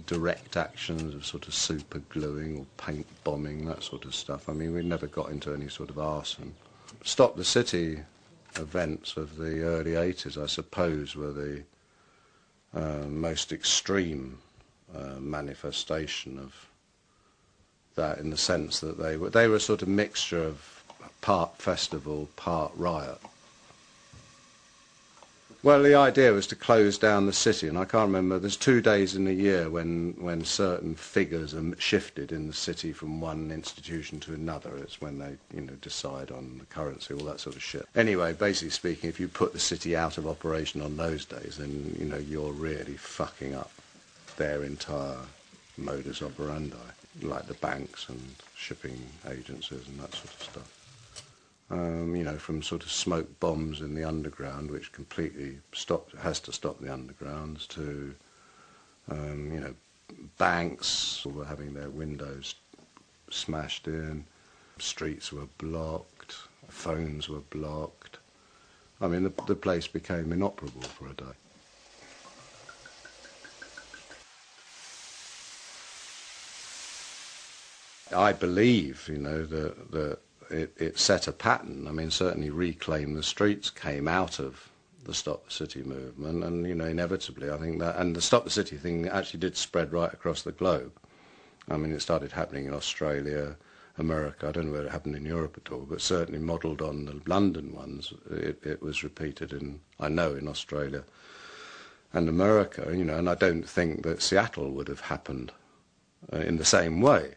direct actions of sort of super gluing or paint bombing, that sort of stuff. I mean, we never got into any sort of arson. Stop the City events of the early 80s, I suppose, were the most extreme manifestation of that, in the sense that they were a sort of mixture of part festival, part riot. Well, the idea was to close down the city, and I can't remember, there's 2 days in the year when certain figures are shifted in the city from one institution to another. It's when they, decide on the currency, all that sort of shit. Anyway, basically speaking, if you put the city out of operation on those days, then, you're really fucking up their entire modus operandi, like the banks and shipping agencies and that sort of stuff. From sort of smoke bombs in the underground, which completely has to stop the undergrounds, to, banks were having their windows smashed in, streets were blocked, phones were blocked. I mean, the place became inoperable for a day. I believe, that it set a pattern. I mean, certainly Reclaim the Streets came out of the Stop the City movement, and, inevitably, I think that, and the Stop the City thing actually did spread right across the globe. I mean, it started happening in Australia, America, I don't know whether it happened in Europe at all, but certainly modelled on the London ones, it was repeated in Australia and America, and I don't think that Seattle would have happened in the same way.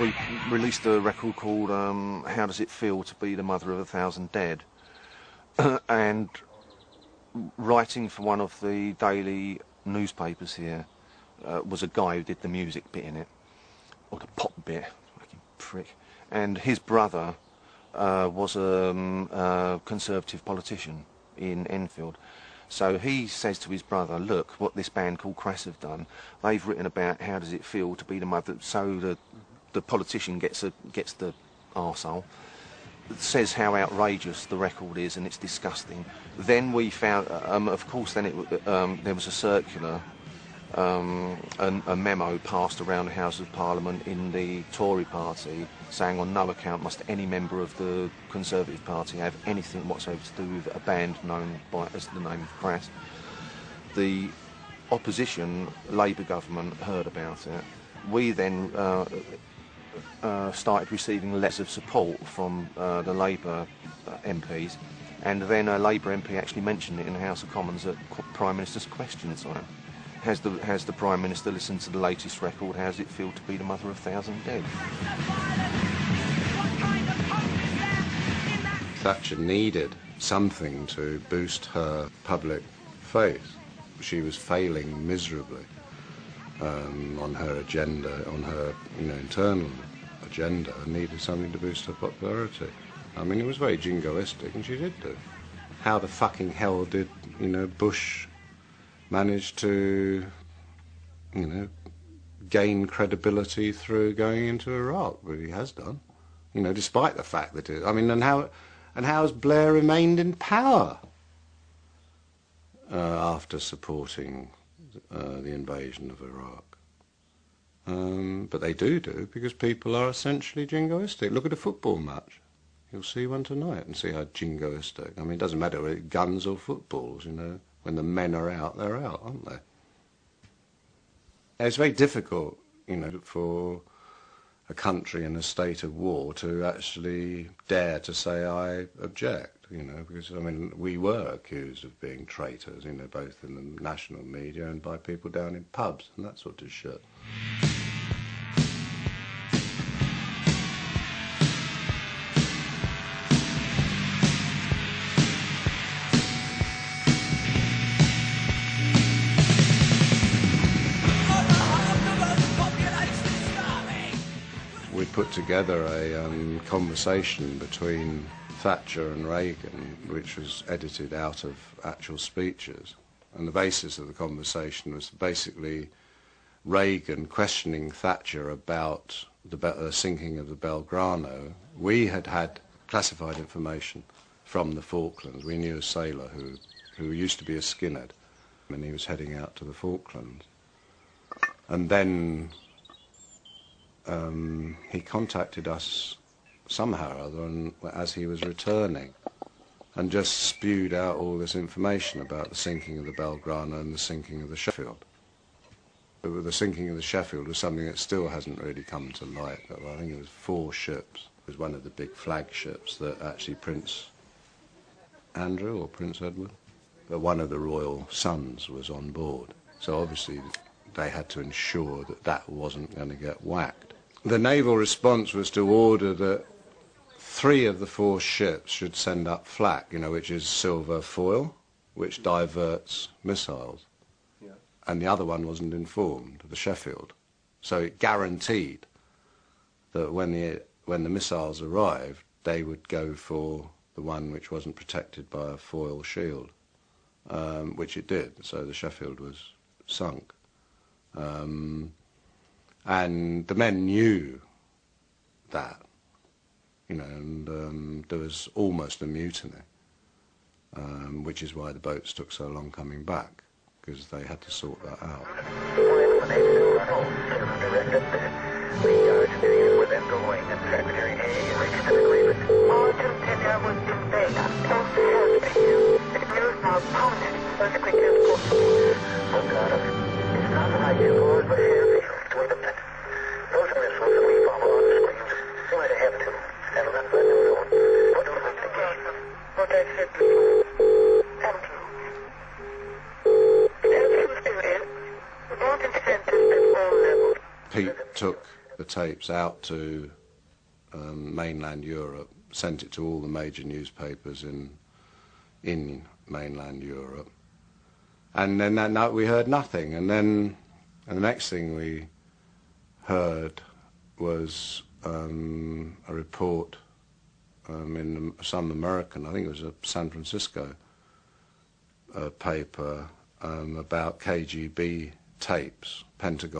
We released a record called How Does It Feel to Be the Mother of 1,000 Dead? And writing for one of the daily newspapers here was a guy who did the music bit in it, or the pop bit, fucking prick. And his brother was a Conservative politician in Enfield. So he says to his brother, look, what this band called CRASS have done, they've written about how does it feel to be the mother, so the politician gets the arsehole, says how outrageous the record is and it's disgusting. Then we found, of course, then there was a circular, a memo passed around the House of Parliament in the Tory party saying on no account must any member of the Conservative Party have anything whatsoever to do with a band known as the name of CRASS. The opposition Labour government heard about it. We then started receiving letters of support from the Labour MPs, and then a Labour MP actually mentioned it in the House of Commons at Prime Minister's question time. Has the Prime Minister listened to the latest record? How does it feel to be the mother of 1,000 dead? Thatcher needed something to boost her public faith. She was failing miserably on her agenda, on her internal agenda, and needed something to boost her popularity. I mean, it was very jingoistic, and she did do. How the fucking hell did, Bush manage to, gain credibility through going into Iraq? But he has done, despite the fact that and how has Blair remained in power after supporting the invasion of Iraq? But they do because people are essentially jingoistic. Look at a football match. You'll see one tonight and see how jingoistic. I mean, it doesn't matter whether it's guns or footballs, When the men are out, they're out, aren't they? It's very difficult, for a country in a state of war to actually dare to say, I object. you know, because, I mean, we were accused of being traitors, you know, both in the national media and by people down in pubs and that sort of shit. We put together a conversation between Thatcher and Reagan, which was edited out of actual speeches. And the basis of the conversation was basically Reagan questioning Thatcher about the sinking of the Belgrano. We had had classified information from the Falklands. We knew a sailor who used to be a skinhead, and he was heading out to the Falklands. And then he contacted us somehow or other as he was returning, and just spewed out all this information about the sinking of the Belgrano and the sinking of the Sheffield. The sinking of the Sheffield was something that still hasn't really come to light. I think it was 4 ships. It was one of the big flagships that actually Prince Andrew or Prince Edward, but one of the royal sons was on board. So obviously they had to ensure that that wasn't going to get whacked. The naval response was to order that 3 of the 4 ships should send up flak, you know, which is silver foil, which diverts missiles. Yeah. And the other one wasn't informed, the Sheffield. So it guaranteed that when the missiles arrived, they would go for the one which wasn't protected by a foil shield, which it did. So the Sheffield was sunk. And the men knew that, you know, and there was almost a mutiny, which is why the boats took so long coming back, because they had to sort that out. We are familiar with going and Secretary A reached an agreement. All tenure was in Vega. Close to Hellspace. The news now pounded. Earthquake is close. Oh, God. It's not high forward, but here's wait a minute. Those missiles that we follow on the screens, we might have to. And let them know. What do we think again? What I said before. Thank you. As you stated, we want incentives at all levels. Pete took the tapes out to mainland Europe, sent it to all the major newspapers in mainland Europe, and then that night we heard nothing. And then the next thing we heard was a report in some American, I think it was a San Francisco paper, about KGB tapes, Pentagon